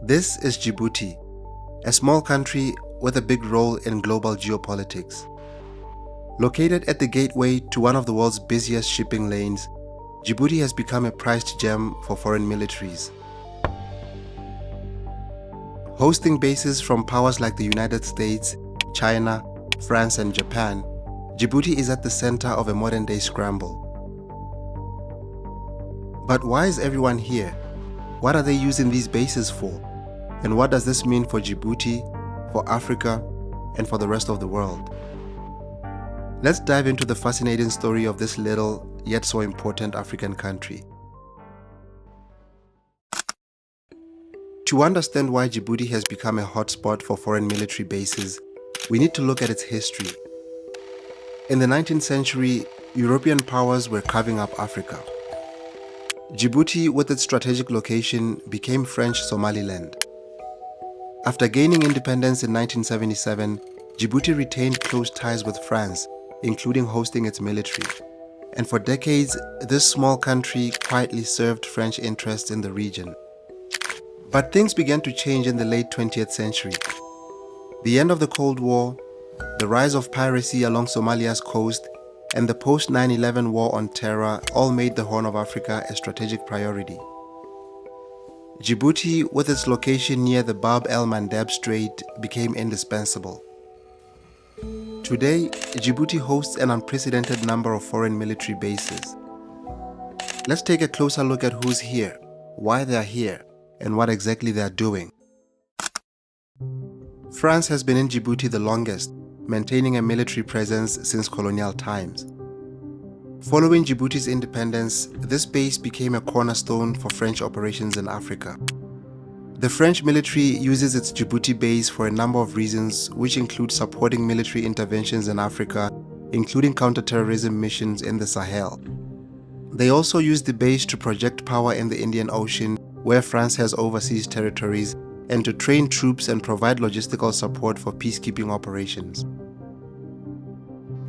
This is Djibouti, a small country with a big role in global geopolitics. Located at the gateway to one of the world's busiest shipping lanes, Djibouti has become a prized gem for foreign militaries. Hosting bases from powers like the United States, China, France and Japan, Djibouti is at the center of a modern-day scramble. But why is everyone here? What are they using these bases for? And what does this mean for Djibouti, for Africa, and for the rest of the world? Let's dive into the fascinating story of this little, yet so important African country. To understand why Djibouti has become a hotspot for foreign military bases, we need to look at its history. In the 19th century, European powers were carving up Africa. Djibouti, with its strategic location, became French Somaliland. After gaining independence in 1977, Djibouti retained close ties with France, including hosting its military. And for decades, this small country quietly served French interests in the region. But things began to change in the late 20th century. The end of the Cold War, the rise of piracy along Somalia's coast, and the post-9/11 war on terror all made the Horn of Africa a strategic priority. Djibouti, with its location near the Bab-el-Mandeb Strait, became indispensable. Today, Djibouti hosts an unprecedented number of foreign military bases. Let's take a closer look at who's here, why they're here, and what exactly they're doing. France has been in Djibouti the longest, maintaining a military presence since colonial times. Following Djibouti's independence, this base became a cornerstone for French operations in Africa. The French military uses its Djibouti base for a number of reasons, which include supporting military interventions in Africa, including counterterrorism missions in the Sahel. They also use the base to project power in the Indian Ocean, where France has overseas territories, and to train troops and provide logistical support for peacekeeping operations.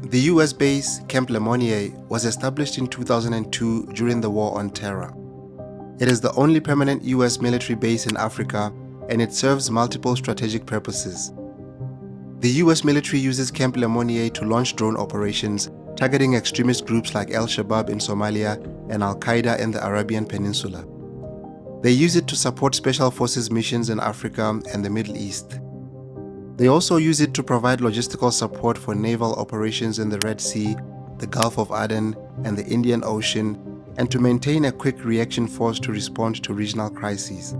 The US base, Camp Lemonnier, was established in 2002 during the War on Terror. It is the only permanent US military base in Africa, and it serves multiple strategic purposes. The US military uses Camp Lemonnier to launch drone operations, targeting extremist groups like Al-Shabaab in Somalia and Al-Qaeda in the Arabian Peninsula. They use it to support special forces missions in Africa and the Middle East. They also use it to provide logistical support for naval operations in the Red Sea, the Gulf of Aden, and the Indian Ocean, and to maintain a quick reaction force to respond to regional crises.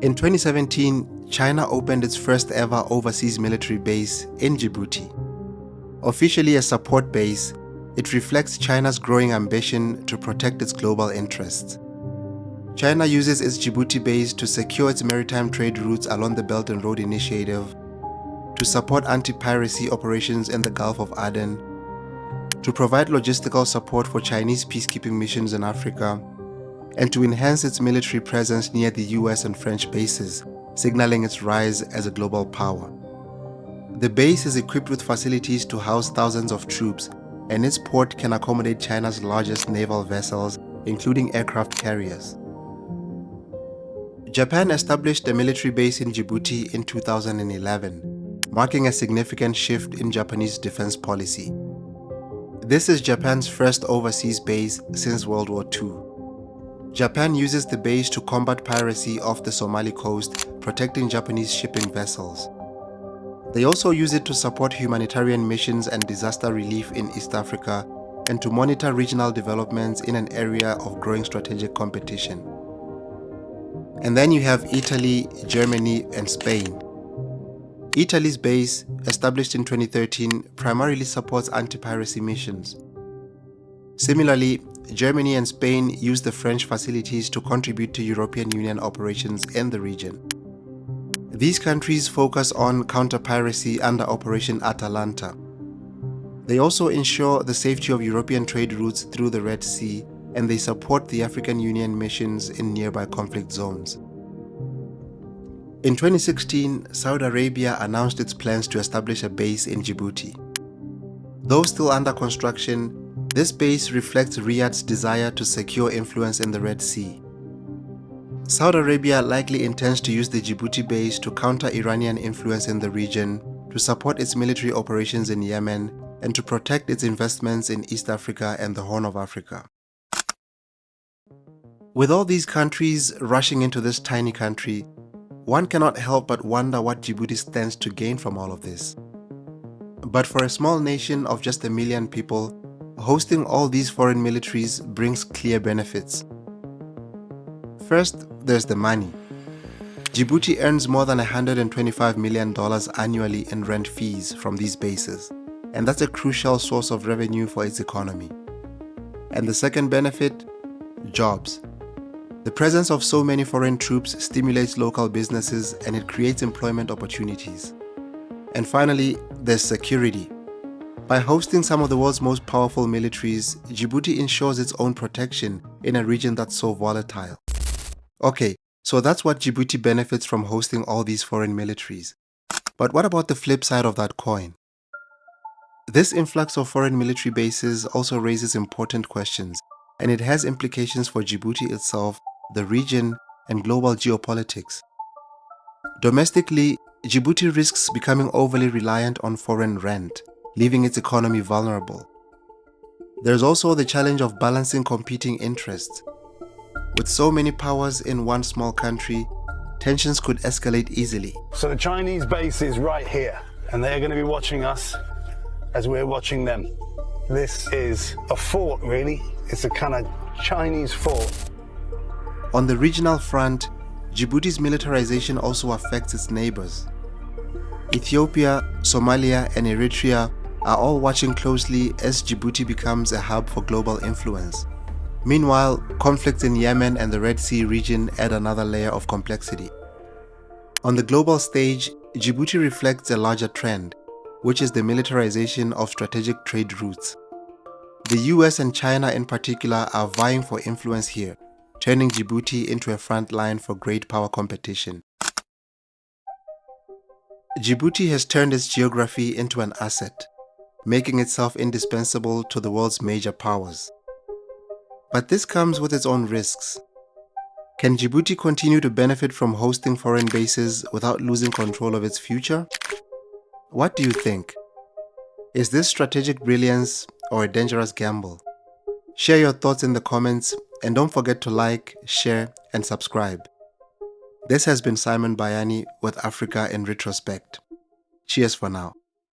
In 2017, China opened its first ever overseas military base in Djibouti. Officially a support base, it reflects China's growing ambition to protect its global interests. China uses its Djibouti base to secure its maritime trade routes along the Belt and Road Initiative, to support anti-piracy operations in the Gulf of Aden, to provide logistical support for Chinese peacekeeping missions in Africa, and to enhance its military presence near the US and French bases, signaling its rise as a global power. The base is equipped with facilities to house thousands of troops, and its port can accommodate China's largest naval vessels, including aircraft carriers. Japan established a military base in Djibouti in 2011, marking a significant shift in Japanese defense policy. This is Japan's first overseas base since World War II. Japan uses the base to combat piracy off the Somali coast, protecting Japanese shipping vessels. They also use it to support humanitarian missions and disaster relief in East Africa, and to monitor regional developments in an area of growing strategic competition. And then you have Italy, Germany, and Spain. Italy's base, established in 2013, primarily supports anti-piracy missions. Similarly, Germany and Spain use the French facilities to contribute to European Union operations in the region. These countries focus on counter-piracy under Operation Atalanta. They also ensure the safety of European trade routes through the Red Sea, and they support the African Union missions in nearby conflict zones. In 2016, Saudi Arabia announced its plans to establish a base in Djibouti. Though still under construction, this base reflects Riyadh's desire to secure influence in the Red Sea. Saudi Arabia likely intends to use the Djibouti base to counter Iranian influence in the region, to support its military operations in Yemen, and to protect its investments in East Africa and the Horn of Africa. With all these countries rushing into this tiny country, one cannot help but wonder what Djibouti stands to gain from all of this. But for a small nation of just 1 million people, hosting all these foreign militaries brings clear benefits. First, there's the money. Djibouti earns more than $125 million annually in rent fees from these bases, and that's a crucial source of revenue for its economy. And the second benefit? Jobs. The presence of so many foreign troops stimulates local businesses and it creates employment opportunities. And finally, there's security. By hosting some of the world's most powerful militaries, Djibouti ensures its own protection in a region that's so volatile. Okay, so that's what Djibouti benefits from hosting all these foreign militaries. But what about the flip side of that coin? This influx of foreign military bases also raises important questions, and it has implications for Djibouti itself, the region, and global geopolitics. Domestically, Djibouti risks becoming overly reliant on foreign rent, leaving its economy vulnerable. There's also the challenge of balancing competing interests. With so many powers in one small country, tensions could escalate easily. So the Chinese base is right here, and they're going to be watching us as we're watching them. This is a fort, really. It's a kind of Chinese fort. On the regional front, Djibouti's militarization also affects its neighbors. Ethiopia, Somalia, and Eritrea are all watching closely as Djibouti becomes a hub for global influence. Meanwhile, conflicts in Yemen and the Red Sea region add another layer of complexity. On the global stage, Djibouti reflects a larger trend, which is the militarization of strategic trade routes. The US and China in particular are vying for influence here, turning Djibouti into a front line for great power competition. Djibouti has turned its geography into an asset, making itself indispensable to the world's major powers. But this comes with its own risks. Can Djibouti continue to benefit from hosting foreign bases without losing control of its future? What do you think? Is this strategic brilliance or a dangerous gamble? Share your thoughts in the comments and don't forget to like, share, and subscribe. This has been Simon Bayani with Africa in Retrospect. Cheers for now.